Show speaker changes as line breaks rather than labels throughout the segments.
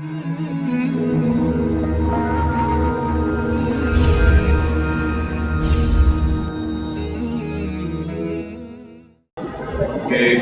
کہ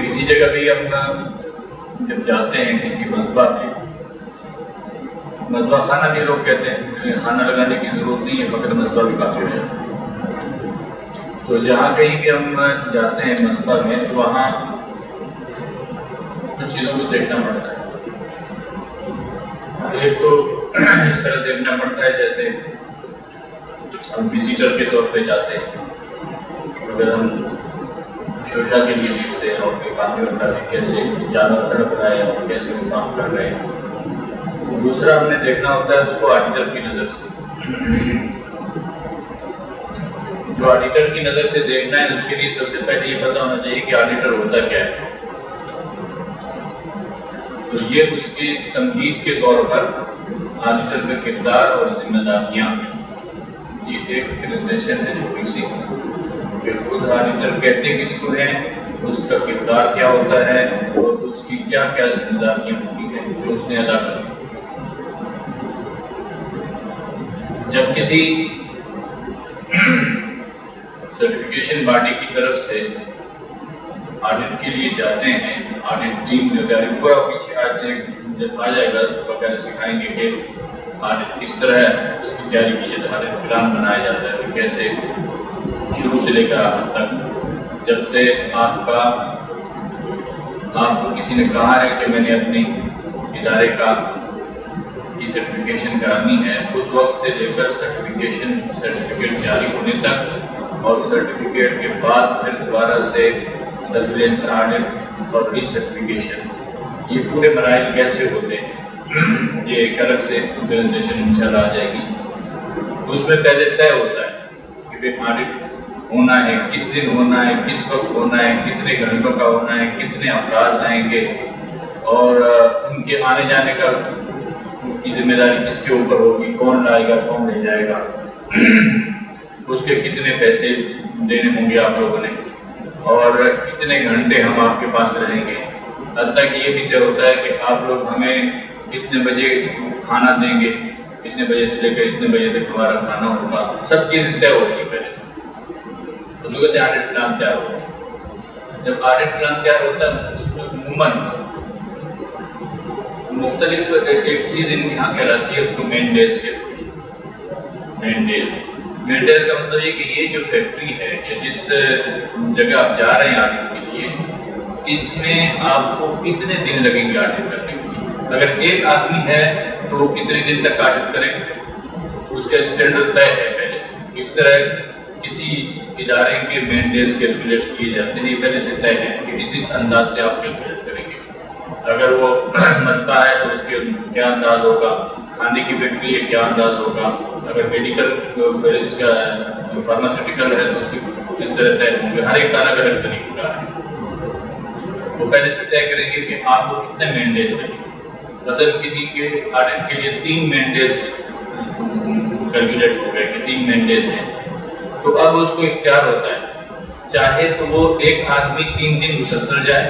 کسی جگہ بھی ہم جب جاتے ہیں کسی مذبح میں، مذبح خانہ بھی لوگ کہتے ہیں، کھانا لگانے کی ضرورت نہیں ہے، مگر مذبح بھی کافی ہو جاتا ہے۔ تو جہاں کہیں بھی ہم جاتے ہیں مذبح میں، تو وہاں کچھ چیزوں کو دیکھنا پڑتا ہے۔ ایک تو اس طرح دیکھنا پڑتا ہے جیسے ہم وزیٹر کے طور پہ جاتے ہیں، اگر ہم شوشا کے لیے دیکھتے ہیں اور کوئی کام کرتا ہے کیسے جانور تڑپ رہا ہے اور کیسے وہ کام کر رہے ہیں۔ دوسرا ہم نے دیکھنا ہوتا ہے اس کو آڈیٹر کی نظر سے۔ جو آڈیٹر کی نظر سے دیکھنا ہے اس کے لیے سب سے پہلے یہ پتہ ہونا چاہیے کہ آڈیٹر ہوتا کیا ہے۔ تو یہ اس کی تمہید کے طور پر آڈیٹر کا کردار اور ذمہ داریاں، یہ ایک پریزنٹیشن ہے چھوٹی سی کہ خود آڈیٹر کہتے کس کو ہیں، اس کا کردار کیا ہوتا ہے اور اس کی کیا کیا ذمہ داریاں ہوتی ہیں جو اس نے ادا کرنی۔ جب کسی سرٹیفکیشن باڈی کی طرف سے آڈٹ کے لیے جاتے ہیں، آڈٹ ٹیم جو جاری ہوا پیچھے جب آ جائے گا تو وغیرہ سکھائیں گے کہ آڈٹ کس طرح اس کی تیاری کی جاتی ہے، آڈٹ پلان بنایا جاتا ہے کہ کیسے شروع سے لے کر آخر تک، جب سے آپ کو کسی نے کہا ہے کہ میں نے اپنی ادارے کی سرٹیفکیشن کرانی ہے، اس وقت سے لے کر سرٹیفکیٹ جاری ہونے تک، اور سرٹیفکیٹ کے بعد پھر دوبارہ سے سرویلنس آڈٹ اور ری سرٹیفکیشن، یہ پورے مراحل کیسے ہوتے ہیں، یہ ایک الگ سے پریزنٹیشن انشاءاللہ آ جائے گی۔ تو اس میں پہلے طے ہوتا ہے کہ آڈٹ ہونا ہے، کس دن ہونا ہے، کس وقت ہونا ہے، کتنے گھنٹوں کا ہونا ہے، کتنے افراد آئیں گے اور ان کے آنے جانے کا کی ذمہ داری کس کے اوپر ہوگی، کون لائے گا کون لے جائے گا، اس کے کتنے پیسے دینے ہوں گے آپ لوگوں نے، اور کتنے گھنٹے ہم آپ کے پاس رہیں گے۔ حتیٰ کہ یہ بھی طے ہوتا ہے کہ آپ لوگ ہمیں کتنے بجے کھانا دیں گے، کتنے بجے سے لے کر اتنے بجے تک ہمارا کھانا ہوگا، سب چیزیں طے ہوتی ہیں پہلے۔ اس کو کہتے ہیں آڈٹ پلان تیار ہوتا ہے۔ جب آڈٹ پلان تیار ہوتا ہے اس میں عموماً مختلف ایک چیز یہاں کہلاتی ہے، اس کو مین ڈیز کہتے ہیں۔ مین ڈیز کا مطلب یہ کہ یہ جو فیکٹری ہے یا جس جگہ آپ جا رہے ہیں آڈٹ کے لیے، اس میں آپ کو کتنے دن لگیں گے آڈٹ کرنے کے لیے۔ اگر ایک آدمی ہے تو وہ کتنے دن تک آڈٹ کریں گے، اس کا اسٹینڈرڈ طے ہے پہلے سے۔ اس طرح کسی ادارے کے مین ڈیز کیلکولیٹ کیے جاتے ہیں، پہلے سے طے ہے کہ اسی انداز سے آپ کیلکولیٹ کریں گے۔ اگر وہ مذبح ہے تو اس کے کیا انداز ہوگا، کھانے کی فیکٹری ہے کیا انداز ہوگا، اگر میڈیکل اس کا فارماسیوٹیکل ہے تو اس کی کس طرح طے ہوں گے، ہر ایک کا الگ الگ طریقہ ہے۔ وہ پہلے سے طے کریں گے کہ آپ کو کتنے مین ڈیز لگیں گے۔ مثلا کسی کے آڈٹ کے لیے 3 مین ڈیز کیلکولیٹ ہو گئے کہ 3 مین ڈیز ہیں، تو اب اس کو اختیار ہوتا ہے، چاہے تو وہ ایک آدمی 3 دن مسلسل جائے،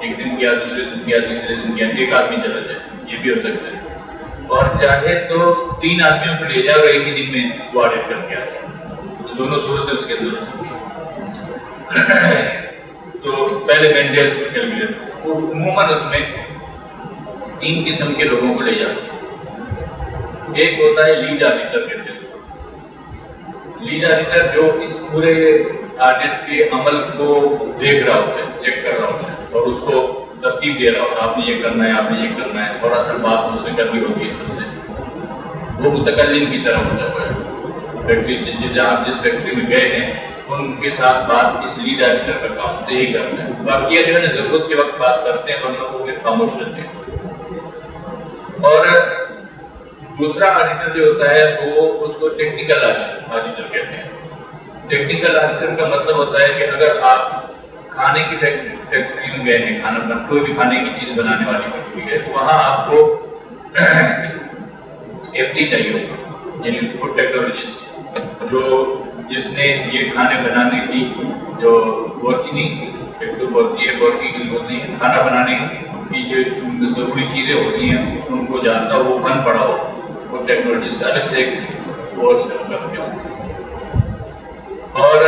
ایک دن کیا، دوسرے دن کیا، تیسرے دن کیا، ایک آدمی چلا جائے، یہ بھی ہو سکتا ہے، اور چاہے تو 3 آدمیوں کو لے جائے اور ایک ہی دن میں وہ آڈٹ کر کے آ جائے، تو دونوں صورتیں اس کے اندر ہوتی ہیں۔ تو پہلے مین ڈیز کو کیلکولیٹ، عموماً اس میں 3 قسم کے لوگوں کو لے جاتے ہیں۔ ایک ہوتا ہے لیڈ آڈیٹر کہتے ہیں اس کو۔ لیڈ آڈیٹر جو اس پورے آڈٹ کے عمل کو دیکھ رہا ہوتا ہے، چیک کر رہا ہوتا ہے اور اس کو ترتیب دے رہا ہوتا ہے، آپ نے یہ کرنا ہے، آپ نے یہ کرنا ہے، اور اصل بات اس سے کرنی ہوتی ہے سب سے۔ وہ متکلم کی طرح ہوتا ہے فیکٹری، جس فیکٹری میں گئے ہیں ان کے ساتھ بات اس لیڈ آڈیٹر کا کام ہوتا ہے، یہی کرنا ہے۔ باقی جو ہے ضرورت کے وقت بات کرتے ہیں اور لوگوں کے خاموش رہتے ہیں۔ اور دوسرا آڈیٹر جو ہوتا ہے وہ اس کو ٹیکنیکل آڈیٹر کہتے ہیں۔ ٹیکنیکل آڈیٹر کا مطلب ہوتا ہے کہ اگر آپ کھانے کی فیکٹری میں گئے ہیں، کھانا بنا کوئی بھی کھانے کی چیز بنانے والی فیکٹری ہے، تو وہاں آپ کو FT چاہیے ہوگا، یعنی فوڈ ٹیکنالوجسٹ، جس نے یہ کھانے بنانے کی جو بورچی نہیں، ایک تو بورچی ہے، بورچی کی ضرورت نہیں ہے، کھانا بنانے کی جو ضروری چیزیں ہوتی ہیں ان کو جانتا ہو، وہ فن پڑھا ہو، وہ ٹیکنالوجسٹ الگ سے ایک کورس کرتے ہوں، اور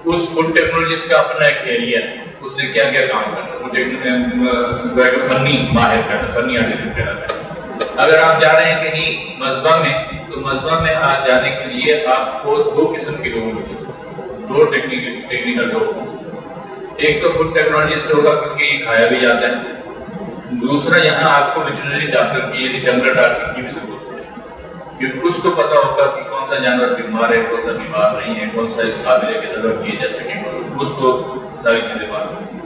اس فوڈ ٹیکنالوجسٹ کا اپنا ایک ایریا ہے، اس نے کیا کیا کام کرنا، وہ فنی ماہر کرنا، فنی آرٹیفیکٹ کرنا۔ اگر آپ جا رہے ہیں کہیں مذہبہ میں، تو مذہبہ میں آج جانے کے لیے آپ کو دو قسم کے لوگ ملیں، دو ٹیکنیکل لوگ، ایک تو فوڈ ٹیکنالوجسٹ ہوگا کیونکہ یہ کھایا بھی جاتا ہے، دوسرا یہاں آپ کو ویٹرنری ڈاکٹر کی یعنی جنگل ڈاکٹر کی بھی ضرورت ہے، کیونکہ اس کو پتا ہوگا کہ کون سا جانور بیمار ہے، کون سا بیمار نہیں ہے، کون سا اس قابل ہے کہ ضرور کیے جا سکے، اس کو ساری چیزیں معلوم ہیں۔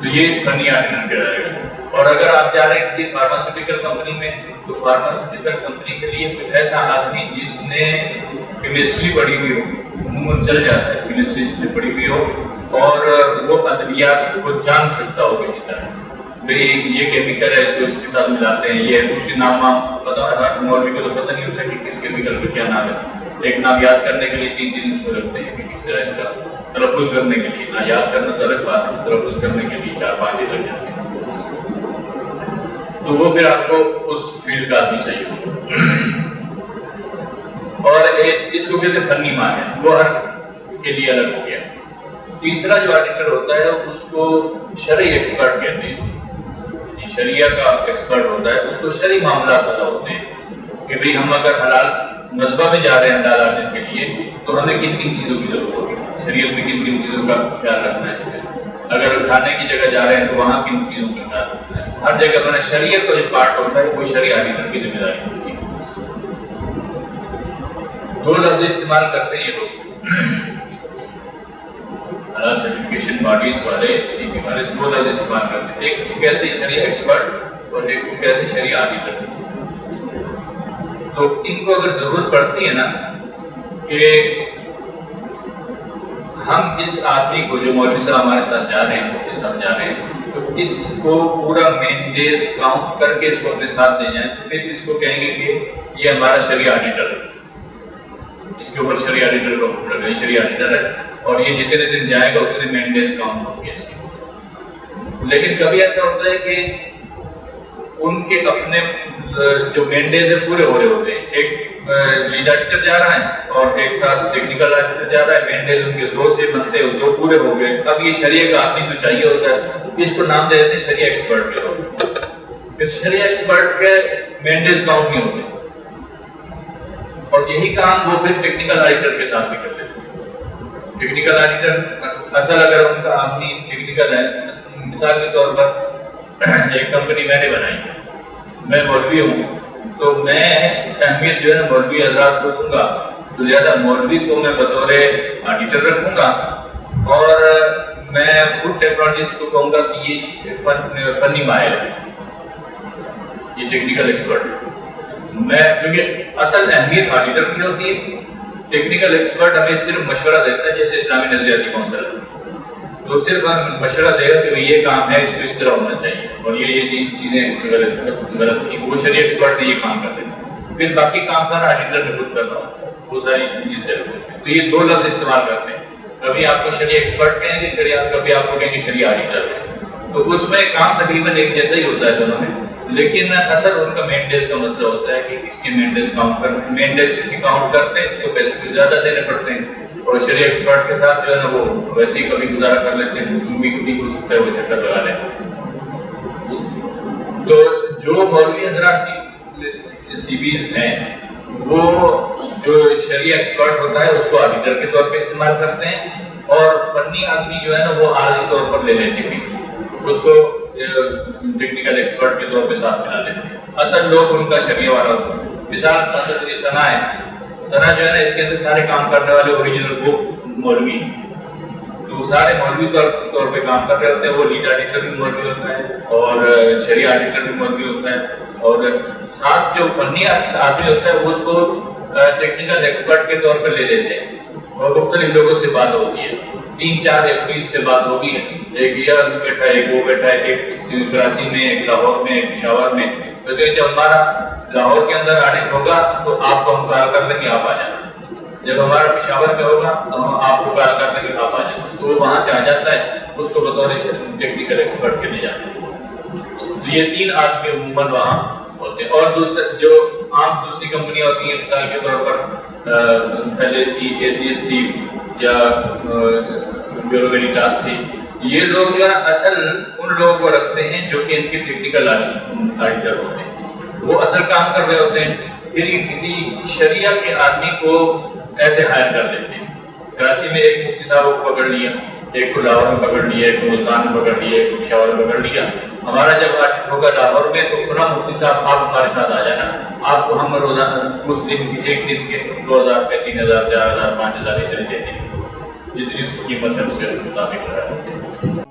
تو یہ فنی آرٹیفیکٹ رہے گا۔ اور اگر آپ جا رہے ہیں کسی فارماسیوٹیکل کمپنی میں، تو فارماسیوٹیکل کمپنی کے لیے کوئی ایسا آدمی جس نے کیمسٹری پڑھی ہوئی ہو، عموماً چل جاتا ہے کیمسٹری جس نے پڑھی ہوئی ہو، اور وہ ادویات کو جان سکتا ہو کسی طرح، بھئی یہ کیمیکل ہے، اس کو اس کے ساتھ ملاتے ہیں، یہ اس کے نام پتا ہے، مولوی کو تو پتہ نہیں ہوتا کہ کس کیمیکل کا کیا نام ہے، ایک نام یاد کرنے کے لیے 3 دن اس کو لگتے ہیں کہ کس طرح اس کا تلفظ کرنے کے لیے، نہ یاد کرنا تو الگ بات ہے، تلفظ کرنے کے لیے 4-5 دن لگ جاتے ہیں، تو وہ پھر آپ کو اس فیلڈ کا آدمی چاہیے ہوگا۔ اور اس کو کہتے ہیں فنی ماہر، وہ ہر کے لیے الگ ہو گیا۔ تیسرا جو آڈیٹر ہوتا ہے اس کو شرعی ایکسپرٹ کہتے ہیں، شریعہ کا ایکسپرٹ ہوتا ہے، اس کو شرعی معاملات پتہ ہوتے ہیں کہ بھئی ہم اگر حلال مذہبہ میں جا رہے ہیں حلال آرٹن کے لیے تو ہمیں کن کن چیزوں کی ضرورت ہوگی، شریعت میں کن کن چیزوں کا خیال رکھنا ہے، اگر کھانے کی جگہ جا رہے ہیں تو وہاں کن چیزوں کا خیال رکھنا ہے، ہر جگہ میں نے شریعت کا جو پارٹ ہوتا ہے وہ شرعی آڈیٹر کی ذمہ داری ہوتی ہے۔ دو لفظ استعمال کرتے ہیں یہ لوگ، حلال سرٹیفکیشن باڈیز والے، HCP والے، دو لفظ استعمال کرتے ہیں، ایک کو کہتے ہیں شرعی ایکسپرٹ اور ایک کو کہتے ہیں شرعی آڈیٹر۔ تو ان کو اگر ضرورت پڑتی ہے نا کہ ہم اس آدمی کو جو مولوی صاحب ہمارے ساتھ جا رہے ہیں، مولوی صاحب جا رہے ہیں، تو اس کو پورا مینڈیز کاؤنٹ کر کے اس کو اپنے ساتھ لے جائیں، پھر اس کو کہیں گے کہ یہ ہمارا شرعی آڈیٹر ہے، اس کے اوپر شرعی آڈیٹر کا حکم لگا، یہ شرعی آڈیٹر ہے، اور یہ جتنے دن جائے گا اتنے مینڈیز کاؤنٹ ہوں گے اس کے۔ لیکن کبھی ایسا ہوتا ہے کہ ان کے اپنے جو مینڈیز ہیں پورے ہو رہے ہوتے ہیں، ایک لیڈ آڈیٹر جا رہا ہے اور ایک ساتھ ٹیکنیکل آڈیٹر جا رہا ہے، مینڈیز ان کے 2 تھے بنتے ہیں، 2 پورے ہو گئے، اب یہ شریعہ کا آدمی جو چاہیے ہوتا ہے اس کو نام دے دیتے ہیں شریعہ ایکسپرٹ کے لوگ، پھر شریعہ ایکسپرٹ کے مینڈیز کاؤنٹ نہیں ہوتے، اور یہی کام وہ پھر ٹیکنیکل آڈیٹر کے ساتھ بھی کرتے ہیں۔ ٹیکنیکل آڈیٹر اصل اگر ان کا آدمی ٹیکنیکل ہے، مثال کے طور پر ایک کمپنی میں نے بنائی ہے، میں مولوی ہوں، تو میں اہمیت جو ہے نا مولوی حضرات کو دوں گا، تو زیادہ مولوی کو میں بطور آڈیٹر رکھوں گا، اور میں فوڈ ٹیکنالوجسٹ کو کہوں گا کہ یہ فنی ماہر ہے، یہ ٹیکنیکل ایکسپرٹ ہے۔ میں کیونکہ اصل اہمیت آڈیٹر کی ہوتی ہے، ٹیکنیکل ایکسپرٹ ہمیں صرف مشورہ دیتا ہے، جیسے اسلامی نظریاتی کونسل ہے، تو صرف مشورہ دے گا کہ یہ کام ہے، اس کو اس طرح ہونا چاہیے، اور یہ چیزیں غلط تھیں، وہ شرعی ایکسپرٹ نے یہ کام کر دینا، پھر باقی کام سارا آڈیٹر نے خود کرنا ہوتا ہے، وہ ساری چیزیں۔ تو یہ 2 لفظ استعمال کرتے ہیں، کبھی آپ کو شرعی ایکسپرٹ کہیں گے، کبھی آپ کو کہیں گے شرعی آڈیٹر ہے، تو اس میں کام تقریباً ایک جیسا ہی ہوتا ہے دونوں میں، لیکن اصل ان کا مینڈیز کا مسئلہ ہوتا ہے کہ اس کے مینڈیز کاؤنٹ کرتے ہیں، مینڈیز جس کی کاؤنٹ کرتے ہیں اس کو پیسے کچھ زیادہ دینے پڑتے ہیں، اور شرعی ایکسپرٹ کے ساتھ جو ہے نا وہ ویسے ہی کبھی گزارا کر لیتے ہیں، اس کو بھی کبھی ہو سکتا ہے وہ چکر لگا لیں۔ تو جو مولوی حضرات کی CVs ہیں وہ جو شرعی ایکسپرٹ ہوتا ہے اس کو آڈیٹر کے طور پہ استعمال کرتے ہیں، اور فنی آدمی جو ہے نا وہ عارضی طور پر لے لیتے ہیں، اس کو ٹیکنیکل ایکسپرٹ کے طور پہ ساتھ ملا لیتے ہیں، اصل لوگ ان کا شرعیہ والا ہوتا ہے۔ مثال اصل یہ ثنا ہے، ثنا جو ہے نا اس کے اندر سارے کام کرنے والے اوریجنل وہ مولوی، تو سارے مولوی طور پہ کام کر رہے ہوتے ہیں، وہ لیڈ آڈیٹر بھی مولوی ہوتا ہے اور شرعی آڈیٹر بھی مولوی ہوتا ہے، اور ساتھ جو فنی آدمی ہوتا ہے وہ اس کو ٹیکنیکل ایکسپرٹ کے طور پر لے لیتے ہیں، اور مختلف لوگوں سے بات ہوتی ہے، 3-4 FPs سے بات ہوتی ہے، ایک یہ بیٹھا ہے، ایک وہ بیٹھا ہے، ایک کراچی میں، ایک لاہور میں، ایک پشاور میں، تو جب ہمارا لاہور کے اندر آڈٹ ہوگا تو آپ کو ہم کال کر لیں گے، آپ آ جانا، جب ہمارا پشاور میں ہوگا تو ہم آپ کو کال کر لیں گے، آپ آ جانا، تو وہ وہاں سے آ جاتا ہے، اس کو بطور ٹیکنیکل ایکسپرٹ کے لے جاتے ہیں. تو یہ 3 آدمی عموماً وہاں ہوتے ہیں. اور دوسرے جو عام دوسری کمپنیاں ہوتی ہیں مثال کے طور پر پہلے تھی ACS تھی یا بیورو ویریٹاس تھی, یہ لوگ اصل ان لوگوں کو رکھتے ہیں جو کہ ان کے ٹیکنیکل آڈیٹر ہوتے ہیں, وہ اصل کام کر رہے ہوتے ہیں. پھر کسی شریعہ کے آدمی کو ایسے ہائر کر دیتے ہیں. کراچی میں ایک مفتی صاحب کو پکڑ لیا, ایک کو لاہور میں پکڑ لیا, ایک کو ملتان میں پکڑ لیا, ایک کو پشاور میں پکڑ لیا. ہمارا جب آڈٹ ہوگا لاہور میں تو فلاں مفتی صاحب آپ ہمارے ساتھ آ جانا, آپ کو ہم روزانہ مسلم ایک دن کے 2000 روپے 3000 4000 5000 ادھر دیتے ہیں, جتنی اس کی قیمت ہے اس کے مطابق.